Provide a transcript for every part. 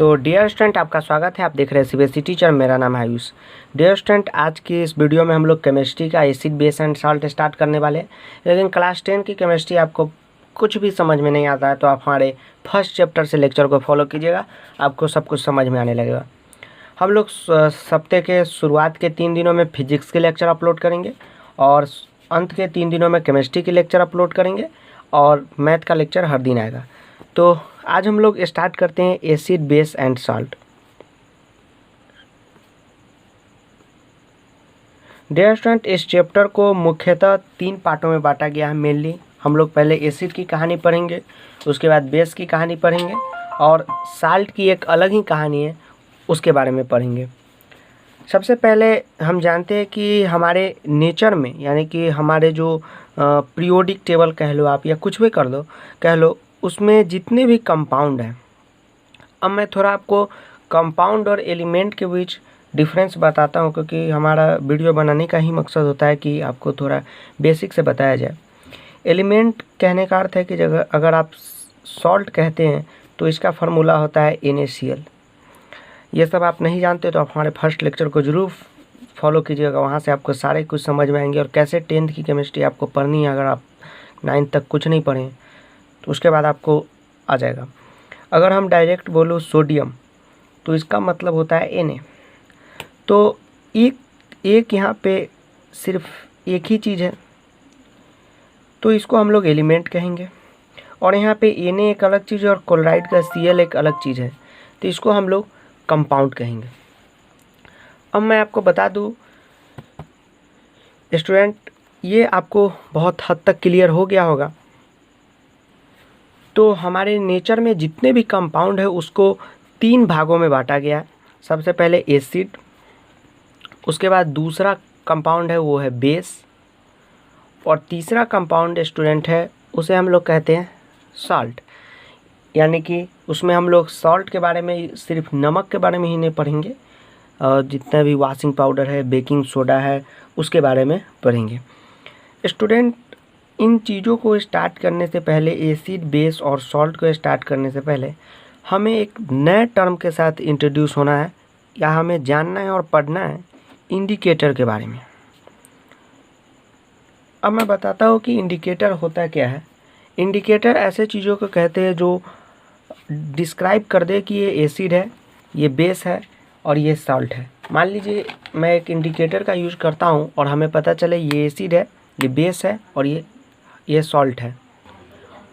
तो dear student, आपका स्वागत है। आप देख रहे हैं सीबीएसई टीचर। मेरा नाम है आयुष। डियर स्टूडेंट, आज की इस वीडियो में हम लोग केमिस्ट्री का acid base and salt start करने वाले हैं। लेकिन क्लास 10 की केमिस्ट्री आपको कुछ भी समझ में नहीं आता है तो आप हमारे फर्स्ट चैप्टर से लेक्चर को फॉलो कीजिएगा, आपको सब कुछ समझ में आने लगेगा। हम लोग सप्ताह के शुरुआत के 3 दिनों में फिजिक्स के लेक्चर अपलोड करेंगे और अंत के 3 दिनों में केमिस्ट्री के लेक्चर अपलोड करेंगे और मैथ का लेक्चर हर दिन आएगा। तो आज हम लोग स्टार्ट करते हैं acid base and salt. Dear student, इस चैप्टर को मुख्यतः 3 पार्टों में बांटा गया है। मेनली हम लोग पहले एसिड की कहानी पढ़ेंगे, उसके बाद बेस की कहानी पढ़ेंगे और साल्ट की एक अलग ही कहानी है, उसके बारे में पढ़ेंगे। सबसे पहले हम जानते हैं कि हमारे नेचर में, यानी कि हमारे जो पीरियोडिक टेबल कह लो आप या कुछ भी कह लो, उसमें जितने भी कंपाउंड हैं। अब मैं थोड़ा आपको कंपाउंड और एलिमेंट के बीच डिफरेंस बताता हूँ, क्योंकि हमारा वीडियो बनाने का ही मकसद होता है कि आपको थोड़ा बेसिक से बताया जाए। एलिमेंट कहने का अर्थ है कि अगर आप सॉल्ट कहते हैं तो इसका फार्मूला होता है NaCl। ये सब आप नहीं जानते तो आप हमारे फर्स्ट लेक्चर को ज़रूर फॉलो कीजिएगा, वहाँ से आपको सारे कुछ समझ में आएंगे। और कैसे 10th की केमिस्ट्री आपको पढ़नी है, अगर आप 9th तक कुछ नहीं पढ़ें तो उसके बाद आपको आ जाएगा। अगर हम डायरेक्ट बोलो सोडियम तो इसका मतलब होता है Na। तो एक यहाँ पे सिर्फ एक ही चीज़ है तो इसको हम लोग एलिमेंट कहेंगे। और यहाँ पे Na एक अलग चीज़ है और क्लोराइड का Cl एक अलग चीज़ है, तो इसको हम लोग कंपाउंड कहेंगे। अब मैं आपको बता दूँ स्टूडेंट, ये आपको बहुत हद तक क्लियर हो गया होगा। तो हमारे नेचर में जितने भी कंपाउंड है उसको 3 भागों में बांटा गया है। सबसे पहले एसिड, उसके बाद दूसरा कंपाउंड है वो है बेस, और तीसरा कंपाउंड स्टूडेंट है उसे हम लोग कहते हैं सॉल्ट। यानी कि उसमें हम लोग सॉल्ट के बारे में सिर्फ नमक के बारे में ही नहीं पढ़ेंगे, और जितना भी वॉशिंग पाउडर है, बेकिंग सोडा है, उसके बारे में पढ़ेंगे। स्टूडेंट, इन चीज़ों को स्टार्ट करने से पहले, एसिड बेस और सॉल्ट को स्टार्ट करने से पहले हमें एक नए टर्म के साथ इंट्रोड्यूस होना है, या हमें जानना है और पढ़ना है इंडिकेटर के बारे में। अब मैं बताता हूँ कि इंडिकेटर होता क्या है। इंडिकेटर ऐसे चीज़ों को कहते हैं जो डिस्क्राइब कर दे कि ये एसिड है, ये बेस है और ये सॉल्ट है। मान लीजिए मैं एक इंडिकेटर का यूज़ करता हूँ और हमें पता चले ये एसिड है, ये बेस है और ये सॉल्ट है।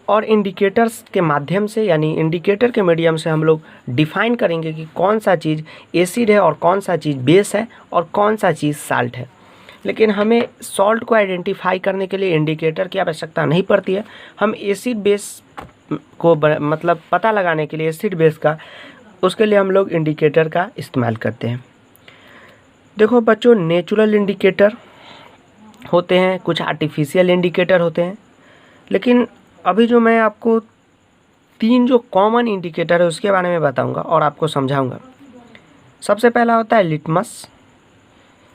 और इंडिकेटर्स के माध्यम से, यानी इंडिकेटर के मीडियम से हम लोग डिफ़ाइन करेंगे कि कौन सा चीज़ एसिड है और कौन सा चीज़ बेस है और कौन सा चीज़ साल्ट है। लेकिन हमें सॉल्ट को आइडेंटिफाई करने के लिए इंडिकेटर की आवश्यकता नहीं पड़ती है। हम एसिड बेस को मतलब पता लगाने के लिए एसिड बेस का, उसके लिए हम लोग इंडिकेटर का इस्तेमाल करते हैं। देखो बच्चों, नेचुरल इंडिकेटर होते हैं, कुछ आर्टिफिशियल इंडिकेटर होते हैं। लेकिन अभी जो मैं आपको 3 जो कॉमन इंडिकेटर है उसके बारे में बताऊंगा और आपको समझाऊंगा। सबसे पहला होता है लिटमस।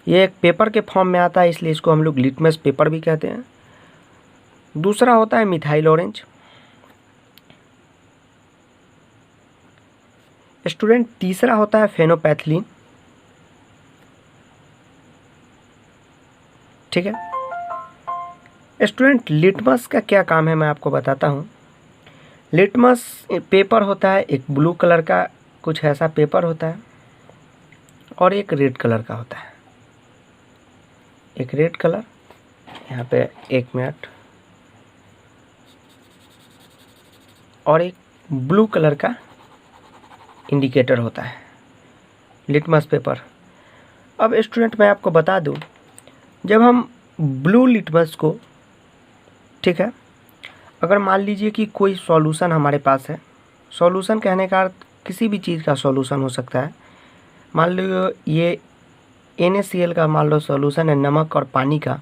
ये एक पेपर के फॉर्म में आता है, इसलिए इसको हम लोग लिटमस पेपर भी कहते हैं। दूसरा होता है मिथाइल ऑरेंज। स्टूडेंट, तीसरा होता है फेनोपैथिलीन। ठीक है स्टूडेंट, लिटमस का क्या काम है मैं आपको बताता हूँ। लिटमस पेपर होता है एक ब्लू कलर का, कुछ ऐसा पेपर होता है, और एक रेड कलर का होता है। एक रेड कलर, यहाँ पे 1 मिनट, और एक ब्लू कलर का इंडिकेटर होता है, लिटमस पेपर। अब स्टूडेंट मैं आपको बता दूं, जब हम ब्लू लिटमस को, ठीक है, अगर मान लीजिए कि कोई सॉल्यूशन हमारे पास है, सॉल्यूशन कहने का अर्थ किसी भी चीज़ का सॉल्यूशन हो सकता है। मान लो ये NaCl का मान लो सॉल्यूशन है, नमक और पानी का,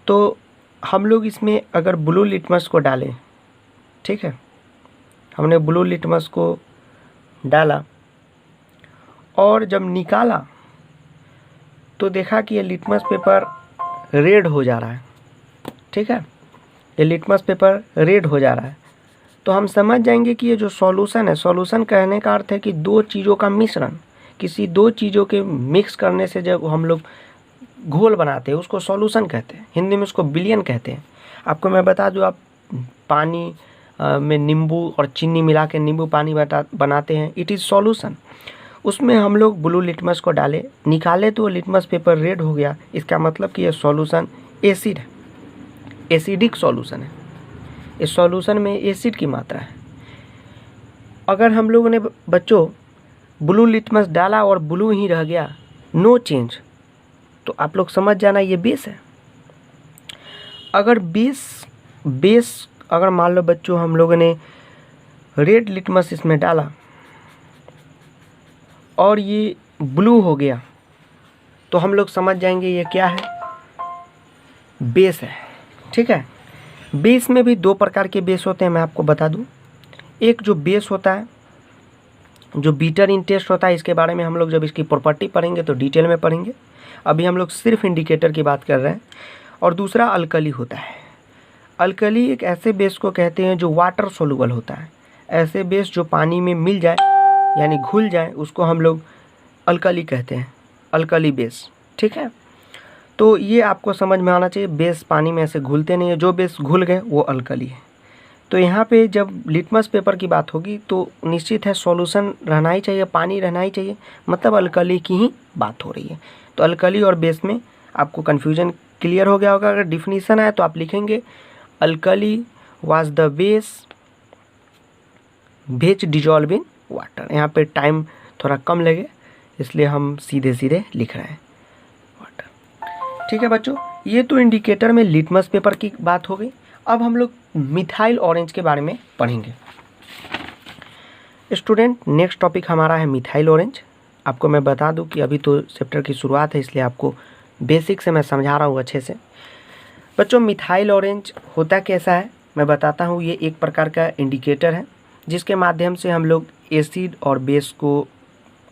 तो हम लोग इसमें अगर ब्लू लिटमस को डालें, ठीक है, हमने ब्लू लिटमस को डाला और जब निकाला तो देखा कि ये लिटमस पेपर रेड हो जा रहा है। ठीक है, ये लिटमस पेपर रेड हो जा रहा है। तो हम समझ जाएंगे कि ये जो सॉल्यूशन है, सॉल्यूशन कहने का अर्थ है कि दो चीज़ों का मिश्रण, किसी दो चीज़ों के मिक्स करने से जब हम लोग घोल बनाते हैं उसको सॉल्यूशन कहते हैं, हिंदी में उसको विलयन कहते हैं। आपको मैं बता दूं, आप पानी में नींबू और चीनी मिला के नींबू पानी बनाते हैं, इट इज़ सॉल्यूशन। उसमें हम लोग ब्लू लिटमस को डाले, निकाले तो लिटमस पेपर रेड हो गया, इसका मतलब कि यह सॉल्यूशन एसिड है, एसिडिक सॉल्यूशन है। इस सॉल्यूशन में एसिड की मात्रा है। अगर हम लोगों ने बच्चों ब्लू लिटमस डाला और ब्लू ही रह गया, नो चेंज, तो आप लोग समझ जाना ये बेस है। अगर बेस अगर मान लो बच्चों हम लोगों ने रेड लिटमस इसमें डाला और ये ब्लू हो गया, तो हम लोग समझ जाएंगे ये क्या है, बेस है। ठीक है, बेस में भी दो प्रकार के बेस होते हैं, मैं आपको बता दूं। एक जो बेस होता है जो बीटर इन टेस्ट होता है, इसके बारे में हम लोग जब इसकी प्रॉपर्टी पढ़ेंगे तो डिटेल में पढ़ेंगे, अभी हम लोग सिर्फ इंडिकेटर की बात कर रहे हैं। और दूसरा अल्कली होता है। अल्कली एक ऐसे बेस को कहते हैं जो वाटर सोलुबल होता है। ऐसे बेस जो पानी में मिल जाए यानी घुल जाए उसको हम लोग अल्कली कहते हैं, अल्कली बेस। ठीक है, तो ये आपको समझ में आना चाहिए, बेस पानी में ऐसे घुलते नहीं है, जो बेस घुल गए वो अल्कली है। तो यहाँ पे जब लिटमस पेपर की बात होगी तो निश्चित है सॉल्यूशन रहना ही चाहिए, पानी रहना ही चाहिए, मतलब अल्कली की ही बात हो रही है। तो अल्कली और बेस में आपको कन्फ्यूजन क्लियर हो गया होगा। अगर डिफिनीसन है तो आप लिखेंगे alkali was the base which dissolve in water. यहाँ पे टाइम थोड़ा कम लगे इसलिए हम सीधे सीधे लिख रहे हैं वाटर। ठीक है बच्चों, ये तो इंडिकेटर में लिटमस पेपर की बात हो गई। अब हम लोग मिथाइल ऑरेंज के बारे में पढ़ेंगे। स्टूडेंट, नेक्स्ट टॉपिक हमारा है मिथाइल ऑरेंज। आपको मैं बता दूं कि अभी तो चैप्टर की शुरुआत है, इसलिए आपको बेसिक से मैं समझा रहा हूँ अच्छे से। बच्चों, मिथाइल ऑरेंज होता कैसा है मैं बताता हूँ। ये एक प्रकार का इंडिकेटर है जिसके माध्यम से हम लोग एसिड और बेस को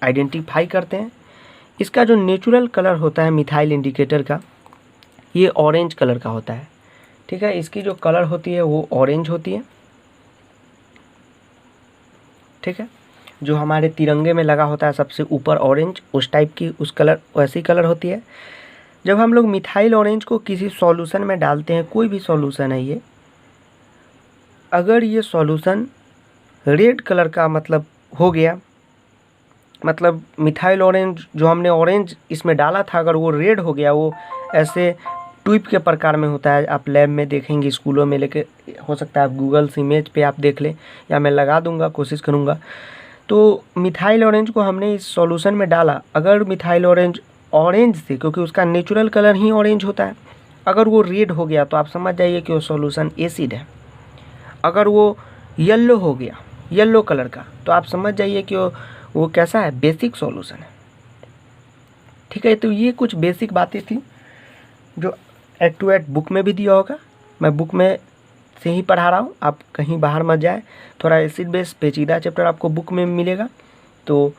आइडेंटिफाई करते हैं। इसका जो नेचुरल कलर होता है मिथाइल इंडिकेटर का, ये ऑरेंज कलर का होता है। ठीक है, इसकी जो कलर होती है वो ऑरेंज होती है। ठीक है, जो हमारे तिरंगे में लगा होता है सबसे ऊपर ऑरेंज, उस टाइप की उस कलर वैसी कलर होती है। जब हम लोग मिथाइल ऑरेंज को किसी सॉल्यूशन में डालते हैं, कोई भी सॉल्यूशन है ये, अगर ये सॉल्यूशन रेड कलर का मतलब हो गया, मतलब मिथाइल ऑरेंज जो हमने ऑरेंज इसमें डाला था अगर वो रेड हो गया, वो ऐसे ट्यूब के प्रकार में होता है, आप लैब में देखेंगे, स्कूलों में लेके, हो सकता है आप गूगल इमेज पे आप देख लें या मैं लगा दूंगा, कोशिश करूंगा। तो मिथाइल ऑरेंज को हमने इस सॉल्यूशन में डाला, अगर मिथाइल ऑरेंज ऑरेंज से, क्योंकि उसका नेचुरल कलर ही ऑरेंज होता है, अगर वो रेड हो गया तो आप समझ जाइए कि वो सॉल्यूशन एसिड है। अगर वो येलो हो गया, येलो कलर का, तो आप समझ जाइए कि वो कैसा है, बेसिक सॉल्यूशन है। ठीक है, तो ये कुछ बेसिक बातें थी जो एट टू एट बुक में भी दिया होगा, मैं बुक में से ही पढ़ा रहा हूँ, आप कहीं बाहर मत जाए। थोड़ा एसिड बेस पेचीदा चैप्टर आपको बुक में मिलेगा, तो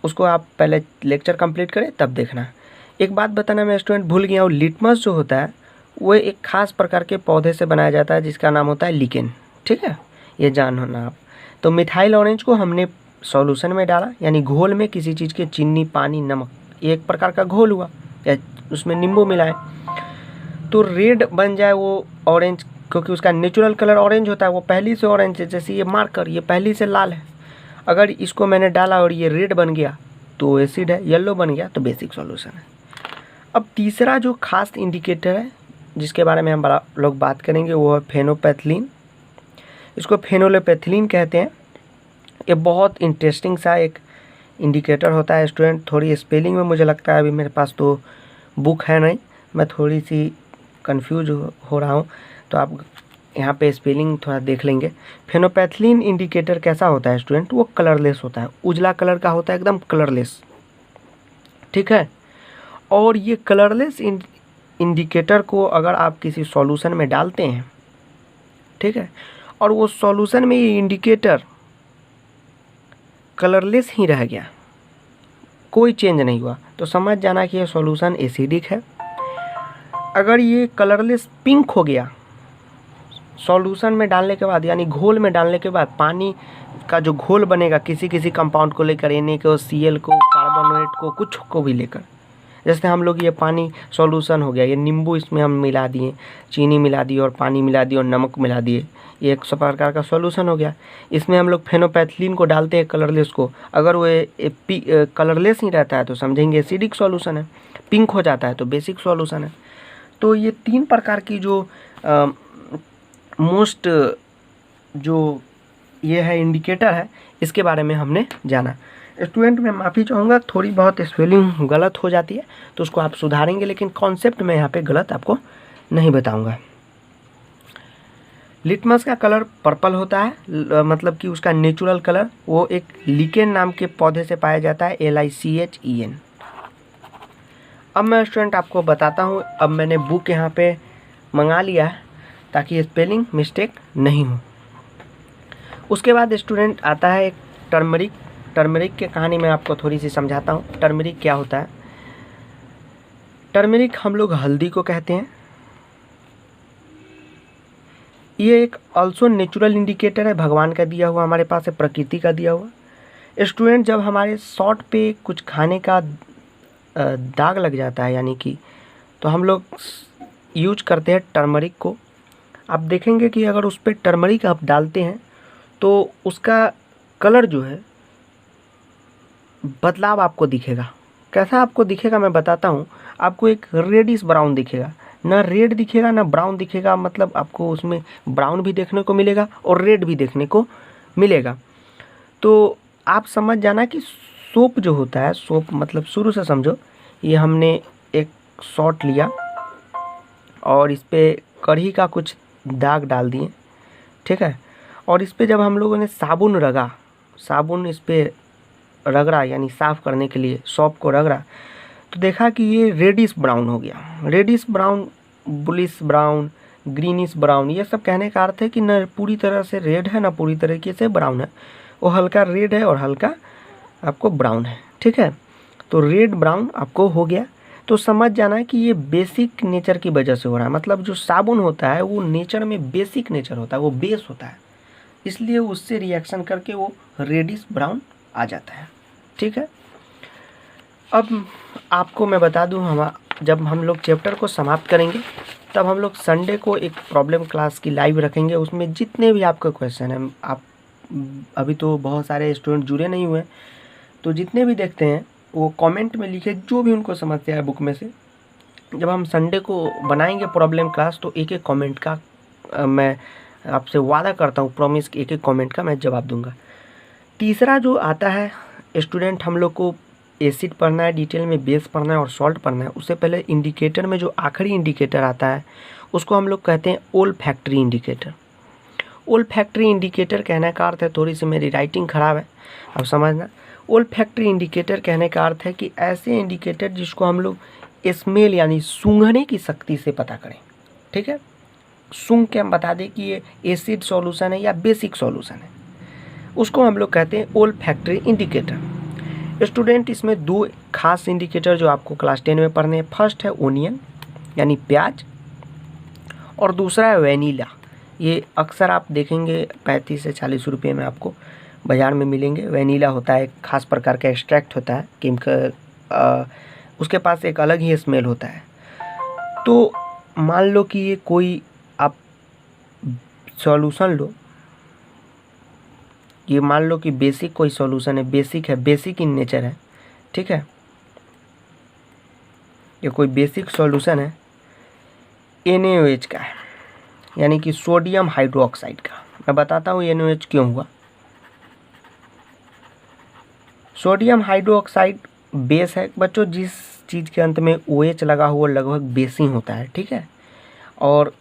उसको आप पहले लेक्चर कंप्लीट करें तब देखना। एक बात बताना मैं स्टूडेंट भूल गया हूँ, लिटमस जो होता है वो एक खास प्रकार के पौधे से बनाया जाता है जिसका नाम होता है लिकेन। ठीक है, ये जान होना आप। तो मिथाइल ऑरेंज को हमने सॉल्यूशन में डाला, यानी घोल में किसी चीज़ के, चीनी, पानी, नमक, एक प्रकार का घोल हुआ या उसमें नींबू मिलाए, तो रेड बन जाए वो ऑरेंज, क्योंकि उसका नेचुरल कलर ऑरेंज होता है, वो पहली से ऑरेंज है। जैसे ये मार्कर, ये पहली से लाल है, अगर इसको मैंने डाला और ये रेड बन गया तो एसिड है, येलो बन गया तो बेसिक सॉल्यूशन है। अब तीसरा जो खास इंडिकेटर है जिसके बारे में हम लोग बात करेंगे वो है फेनोपैथलीन। इसको फेनोलोपैथलीन कहते हैं। ये बहुत इंटरेस्टिंग सा एक इंडिकेटर होता है स्टूडेंट। थोड़ी स्पेलिंग में मुझे लगता है, अभी मेरे पास तो बुक है नहीं, मैं थोड़ी सी कंफ्यूज हो रहा हूँ, तो आप यहाँ पे स्पेलिंग थोड़ा देख लेंगे। फेनोपैथलीन इंडिकेटर कैसा होता है स्टूडेंट, वो कलरलेस होता है, उजला कलर का होता है, एकदम कलरलेस। ठीक है, और ये कलरलेस इंडिकेटर को अगर आप किसी सॉल्यूशन में डालते हैं, ठीक है, और वो सॉल्यूशन में ये इंडिकेटर कलरलेस ही रह गया, कोई चेंज नहीं हुआ, तो समझ जाना कि ये सॉल्यूशन एसिडिक है। अगर ये कलरलेस पिंक हो गया, सॉल्यूशन में डालने के बाद यानी घोल में डालने के बाद पानी का जो घोल बनेगा किसी किसी कंपाउंड को लेकर, Na को, Cl को, कार्बोनेट को, कुछ को भी लेकर, जैसे हम लोग ये पानी सॉल्यूशन हो गया, ये नींबू इसमें हम मिला दिए, चीनी मिला दी और पानी मिला दिए और नमक मिला दिए, ये एक प्रकार का सॉल्यूशन हो गया। इसमें हम लोग फेनोपैथिलीन को डालते हैं, कलरलेस को। अगर वो कलरलेस ही रहता है तो समझेंगे एसिडिक सॉल्यूशन है, पिंक हो जाता है तो बेसिक सॉल्यूशन है। तो ये 3 प्रकार की जो मोस्ट जो ये है इंडिकेटर है, इसके बारे में हमने जाना। स्टूडेंट मैं माफ़ी चाहूँगा, थोड़ी बहुत स्पेलिंग गलत हो जाती है तो उसको आप सुधारेंगे, लेकिन कॉन्सेप्ट में यहाँ पे गलत आपको नहीं बताऊँगा। लिटमस का कलर पर्पल होता है, मतलब कि उसका नेचुरल कलर वो एक लिकेन नाम के पौधे से पाया जाता है, LICHEN। अब मैं स्टूडेंट आपको बताता हूँ, अब मैंने बुक यहाँ पे मंगा लिया है ताकि स्पेलिंग मिस्टेक नहीं हो। उसके बाद स्टूडेंट आता है एक टर्मरिक। टर्मरिक की कहानी मैं आपको थोड़ी सी समझाता हूँ। टर्मरिक क्या होता है? टर्मरिक हम लोग हल्दी को कहते हैं। ये एक ऑल्सो नेचुरल इंडिकेटर है, भगवान का दिया हुआ, हमारे पास है, प्रकृति का दिया हुआ। स्टूडेंट जब हमारे शॉर्ट पे कुछ खाने का दाग लग जाता है यानी कि, तो हम लोग यूज करते हैं टर्मरिक को। आप देखेंगे कि अगर उस पर टर्मरिक आप डालते हैं तो उसका कलर जो है बदलाव आपको दिखेगा। कैसा आपको दिखेगा मैं बताता हूँ। आपको एक रेडिश ब्राउन दिखेगा, ना रेड दिखेगा ना ब्राउन दिखेगा, मतलब आपको उसमें ब्राउन भी देखने को मिलेगा और रेड भी देखने को मिलेगा। तो आप समझ जाना कि सोप जो होता है, सोप मतलब शुरू से समझो, ये हमने एक शॉट लिया और इस पर कढ़ी का कुछ दाग डाल दिए, ठीक है। और इस पर जब हम लोगों ने साबुन रगा, साबुन इस पर रगड़ा यानी साफ़ करने के लिए सोप को रगड़ा, तो देखा कि ये रेडिश ब्राउन हो गया। Reddish brown, bluish brown, greenish brown, ये सब कहने का अर्थ है कि न पूरी तरह से रेड है ना पूरी तरीके से ब्राउन है, वो हल्का रेड है और हल्का आपको ब्राउन है, ठीक है। तो रेड ब्राउन आपको हो गया, तो समझ जाना है कि ये बेसिक नेचर की वजह से हो रहा है। मतलब जो साबुन होता है वो नेचर में बेसिक नेचर होता है, वो बेस होता है, इसलिए उससे रिएक्शन करके वो रेडिश ब्राउन आ जाता है, ठीक है। अब आपको मैं बता दूं, जब हम लोग चैप्टर को समाप्त करेंगे तब हम लोग संडे को एक प्रॉब्लम क्लास की लाइव रखेंगे। उसमें जितने भी आपके क्वेश्चन हैं, आप अभी तो बहुत सारे स्टूडेंट जुड़े नहीं हुए, तो जितने भी देखते हैं वो कमेंट में लिखे, जो भी उनको समस्या है बुक में से। जब हम संडे को बनाएंगे प्रॉब्लम क्लास तो एक एक कमेंट का मैं आपसे वादा करता हूँ, प्रॉमिस, एक एक कमेंट का मैं जवाब दूंगा। तीसरा जो आता है स्टूडेंट, हम लोग को एसिड पढ़ना है, डिटेल में बेस पढ़ना है और सॉल्ट पढ़ना है। उससे पहले इंडिकेटर में जो आखिरी इंडिकेटर आता है उसको हम लोग कहते हैं ओल्फैक्टरी इंडिकेटर। ओल्फैक्टरी इंडिकेटर कहने का अर्थ है, थोड़ी सी मेरी राइटिंग ख़राब है, अब समझना। ओल्फैक्टरी इंडिकेटर कहने का अर्थ है कि ऐसे इंडिकेटर जिसको हम लोग स्मेल यानी सूंघने की शक्ति से पता करें, ठीक है। सूंघ के हम बता दें कि ये एसिड सॉल्यूशन है या बेसिक सॉल्यूशन है, उसको हम लोग कहते हैं ओल्फैक्टरी इंडिकेटर। स्टूडेंट इसमें 2 खास इंडिकेटर जो आपको क्लास 10 में पढ़ने हैं। फर्स्ट है ओनियन यानी प्याज, और दूसरा है वेनिला। ये अक्सर आप देखेंगे 35 से 40 रुपये में आपको बाज़ार में मिलेंगे। वेनिला होता है एक खास प्रकार का एक्सट्रैक्ट होता है केमिकल, उसके पास एक अलग ही स्मेल होता है। तो मान लो कि ये कोई आप सॉल्यूशन लो, ये मान लो कि बेसिक कोई सॉल्यूशन है, बेसिक है, बेसिक इन नेचर है, ठीक है। ये कोई बेसिक सॉल्यूशन है, NaOH का है यानी कि सोडियम हाइड्रोक्साइड का। मैं बताता हूँ NaOH क्यों हुआ। सोडियम हाइड्रोक्साइड बेस है बच्चों, जिस चीज़ के अंत में OH लगा हुआ लगभग बेस ही होता है, ठीक है। और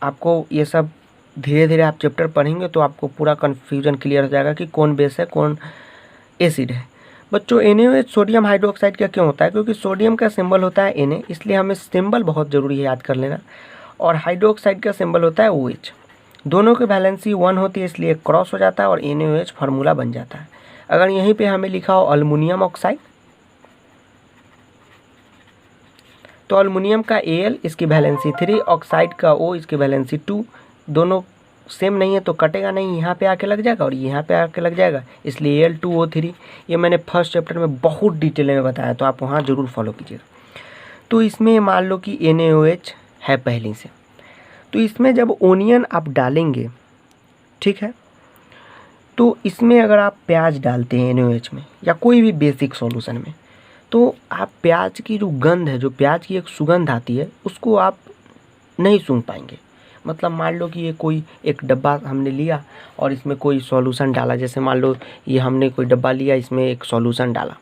आपको ये सब धीरे धीरे आप चैप्टर पढ़ेंगे तो आपको पूरा कन्फ्यूजन क्लियर हो जाएगा कि कौन बेस है कौन एसिड है। बच्चों NaOH सोडियम हाइड्रोक्साइड का क्यों होता है? क्योंकि सोडियम का सिंबल होता है Na, इसलिए हमें सिंबल बहुत ज़रूरी है याद कर लेना, और हाइड्रोक्साइड का सिंबल होता है OH। दोनों की वैलेंसी 1 होती है, इसलिए क्रॉस हो जाता है और NaOH फार्मूला बन जाता है। अगर यहीं पे हमें लिखा हो अल्मुनियम ऑक्साइड, तो अल्मुनियम का Al इसकी वैलेंसी 3, ऑक्साइड का O इसकी वैलेंसी 2, दोनों सेम नहीं है तो कटेगा नहीं, यहाँ पे आके लग जाएगा और यहाँ पे आके लग जाएगा, इसलिए Al2O3। ये मैंने फर्स्ट चैप्टर में बहुत डिटेल में बताया, तो आप वहाँ ज़रूर फॉलो कीजिएगा। तो इसमें मान लो कि NaOH है पहले से, तो इसमें जब ओनियन आप डालेंगे, ठीक है, तो इसमें अगर आप प्याज डालते हैं NaOH में या कोई भी बेसिक सॉल्यूशन में, तो आप प्याज की जो गंध है, जो प्याज की एक सुगंध आती है, उसको आप नहीं सूंघ पाएंगे। मतलब मान लो कि ये कोई एक डब्बा हमने लिया और इसमें कोई सॉल्यूशन डाला, जैसे मान लो ये हमने कोई डब्बा लिया, इसमें एक सॉल्यूशन डाला,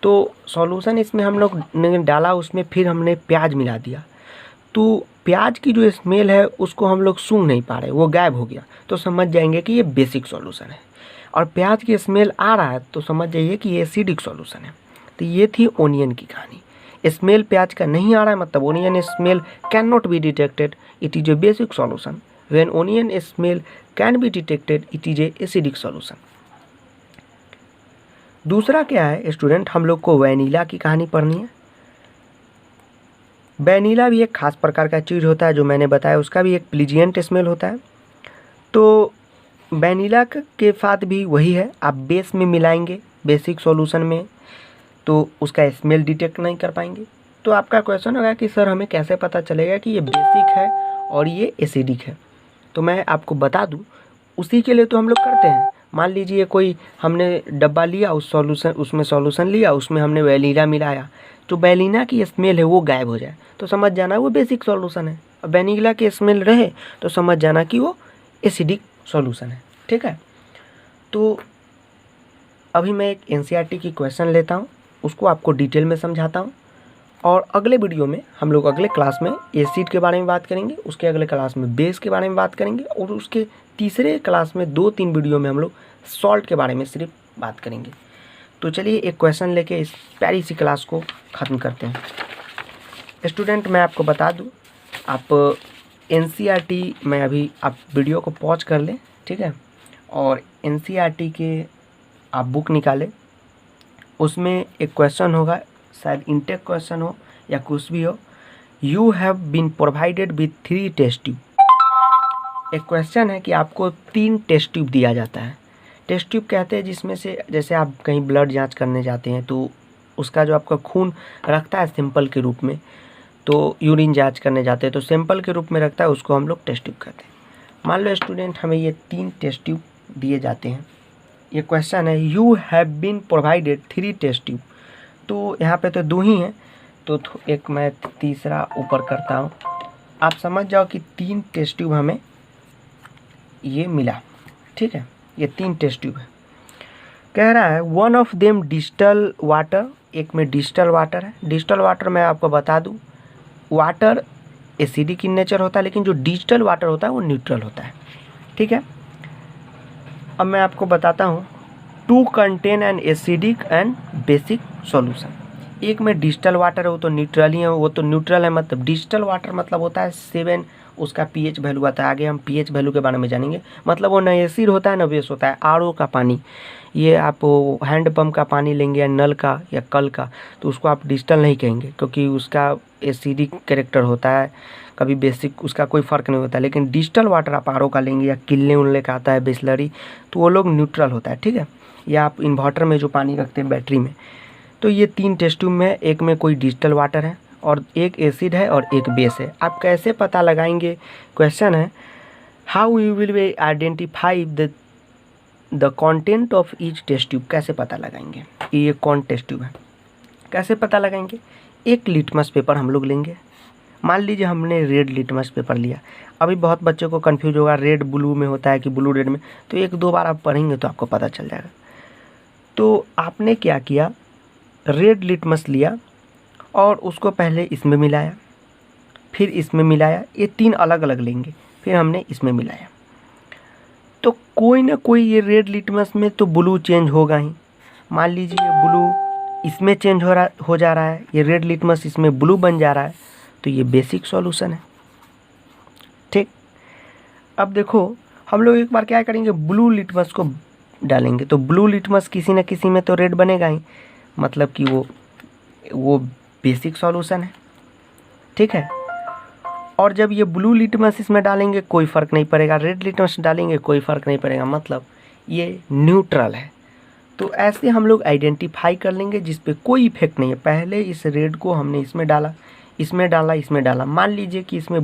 तो सॉल्यूशन इसमें हम लोग ने डाला, उसमें फिर हमने प्याज मिला दिया, तो प्याज की जो स्मेल है उसको हम लोग सूंघ नहीं पा रहे, वो गायब हो गया, तो समझ जाएंगे कि ये बेसिक सॉल्यूशन है। और प्याज की स्मेल आ रहा है तो समझ जाइए कि ये एसिडिक सॉल्यूशन है। तो ये थी ओनियन की कहानी। स्मेल प्याज का नहीं आ रहा है, मतलब onion smell can not be detected, it is a basic solution. When onion smell can be detected, it is a acidic solution. दूसरा क्या है स्टूडेंट, हम लोग को वैनिला की कहानी पढ़नी है। वैनिला भी एक खास प्रकार का चीज़ होता है, जो मैंने बताया, उसका भी एक प्लीजिएंट स्मेल होता है। तो वैनिला के साथ भी वही है, आप बेस में मिलाएंगे बेसिक सॉल्यूशन में, तो उसका स्मेल डिटेक्ट नहीं कर पाएंगे। तो आपका क्वेश्चन होगा कि सर हमें कैसे पता चलेगा कि ये बेसिक है और ये एसिडिक है। तो मैं आपको बता दूं, उसी के लिए तो हम लोग करते हैं। मान लीजिए कोई हमने डब्बा लिया, उसमें सॉल्यूशन लिया, उसमें हमने वैनिला मिलाया, तो वैनिला की स्मेल है वो गायब हो जाए तो समझ जाना वो बेसिक सॉल्यूशन है। और वैनिला की स्मेल रहे तो समझ जाना कि वो एसिडिक सॉल्यूशन है। ठीक है, तो अभी मैं एक NCERT की क्वेश्चन लेता हूँ, उसको आपको डिटेल में समझाता हूँ, और अगले वीडियो में हम लोग अगले क्लास में एसिड के बारे में बात करेंगे, उसके अगले क्लास में बेस के बारे में बात करेंगे, और उसके तीसरे क्लास में 2-3 वीडियो में हम लोग सॉल्ट के बारे में सिर्फ बात करेंगे। तो चलिए एक क्वेश्चन लेके इस प्यारी सी क्लास को ख़त्म करते हैं। स्टूडेंट मैं आपको बता दूँ, आप NCERT में अभी आप वीडियो को पॉज कर लें, ठीक है, और NCERT के आप बुक निकालें, उसमें एक क्वेश्चन होगा, शायद इंटेक क्वेश्चन हो या कुछ भी हो। You have been provided with 3 test tube. एक क्वेश्चन है कि आपको 3 टेस्ट ट्यूब दिया जाता है। टेस्ट ट्यूब कहते हैं जिसमें से, जैसे आप कहीं ब्लड जांच करने जाते हैं तो उसका जो आपका खून रखता है सैंपल के रूप में, तो यूरिन जांच करने जाते हैं तो सैंपल के रूप में रखता है, उसको हम लोग टेस्ट ट्यूब कहते हैं। मान लो स्टूडेंट हमें ये 3 टेस्ट ट्यूब दिए जाते हैं। ये क्वेश्चन है you have been provided 3 test tube, तो यहाँ पे तो 2 ही हैं, तो एक मैं तीसरा ऊपर करता हूँ। आप समझ जाओ कि 3 टेस्ट ट्यूब हमें ये मिला, ठीक है, ये 3 टेस्ट ट्यूब है। कह रहा है one of them distal water, एक में डिस्टल वाटर है। डिस्टल वाटर मैं आपको बता दूँ, वाटर एसिडिक इन नेचर होता है, लेकिन जो डिस्टल वाटर होता है वो न्यूट्रल होता है, ठीक है। अब मैं आपको बताता हूँ, to contain an acidic and basic solution. एक में डिस्टल वाटर है, वो तो न्यूट्रल ही है, वो तो न्यूट्रल है, मतलब डिस्टल वाटर मतलब होता है 7, उसका pH वैल्यू आता है। आगे हम pH वैल्यू के बारे में जानेंगे। मतलब वो न एसिड होता है न बेस होता है। RO का पानी, ये आप हैंड पंप का पानी लेंगे या नल का या कल का, तो उसको आप डिस्टल नहीं कहेंगे, क्योंकि उसका एसिडिक कैरेक्टर होता है, कभी बेसिक उसका कोई फ़र्क नहीं होता। लेकिन डिस्टल वाटर आप RO का लेंगे या किल्ले उल्ले का आता है बिस्लरी, तो वो लोग न्यूट्रल होता है, ठीक है। या आप इन्वर्टर में जो पानी रखते हैं बैटरी में। तो ये 3 टेस्ट ट्यूब में, एक में कोई डिस्टल वाटर है और एक एसिड है और एक बेस है। आप कैसे पता लगाएंगे? क्वेश्चन है how you will be identify the content of each test tube. कैसे पता लगाएंगे कि ये कौन टेस्ट ट्यूब है? कैसे पता लगाएंगे? एक लिटमस पेपर हम लोग लेंगे। मान लीजिए हमने रेड लिटमस पेपर लिया। अभी बहुत बच्चों को कंफ्यूज होगा, रेड ब्लू में होता है कि ब्लू रेड में, तो 1-2 बार आप पढ़ेंगे तो आपको पता चल जाएगा। तो आपने क्या किया, रेड लिटमस लिया और उसको पहले इसमें मिलाया, फिर इसमें मिलाया, ये 3 अलग अलग लेंगे, फिर हमने इसमें मिलाया। तो कोई ना कोई ये रेड लिटमस में तो ब्लू चेंज होगा ही। मान लीजिए ब्लू इसमें चेंज हो जा रहा है, ये रेड लिटमस इसमें ब्लू बन जा रहा है, तो ये बेसिक सॉल्यूशन है, ठीक। अब देखो हम लोग एक बार क्या करेंगे, ब्लू लिटमस को डालेंगे, तो ब्लू लिटमस किसी न किसी में तो रेड बनेगा ही, मतलब कि वो बेसिक सॉल्यूशन है, ठीक है। और जब ये ब्लू लिटमस इसमें डालेंगे कोई फ़र्क नहीं पड़ेगा, रेड लिटमस डालेंगे कोई फ़र्क नहीं पड़ेगा, मतलब ये न्यूट्रल है। तो ऐसे हम लोग आइडेंटिफाई कर लेंगे जिस पे कोई इफेक्ट नहीं है। पहले इस रेड को हमने इसमें डाला, इसमें डाला, इसमें डाला, मान लीजिए कि इसमें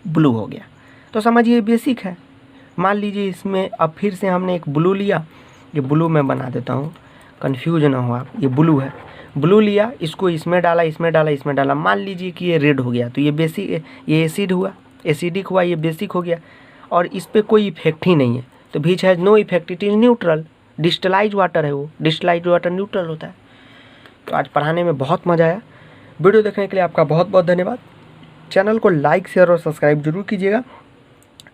ब्लू हो गया, तो समझिए बेसिक है। मान लीजिए इसमें अब फिर से हमने एक ब्लू लिया, ये ब्लू मैं बना देता हूँ, कन्फ्यूज ना हो आप, ये ब्लू है, ब्लू लिया, इसको इसमें डाला, इसमें डाला, इसमें डाला, मान लीजिए कि ये रेड हो गया, तो ये बेसिक, ये एसिड हुआ, एसिडिक हुआ, ये बेसिक हो गया, और इस पर कोई इफेक्ट ही नहीं है, तो which has no effect, it is neutral. Distilize water है वो, डिस्टिलाइज वाटर न्यूट्रल होता है। तो आज पढ़ाने में बहुत मज़ा आया। वीडियो देखने के लिए आपका बहुत बहुत धन्यवाद। चैनल को लाइक, शेयर और सब्सक्राइब जरूर कीजिएगा,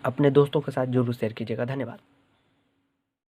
अपने दोस्तों के साथ जरूर शेयर कीजिएगा। धन्यवाद।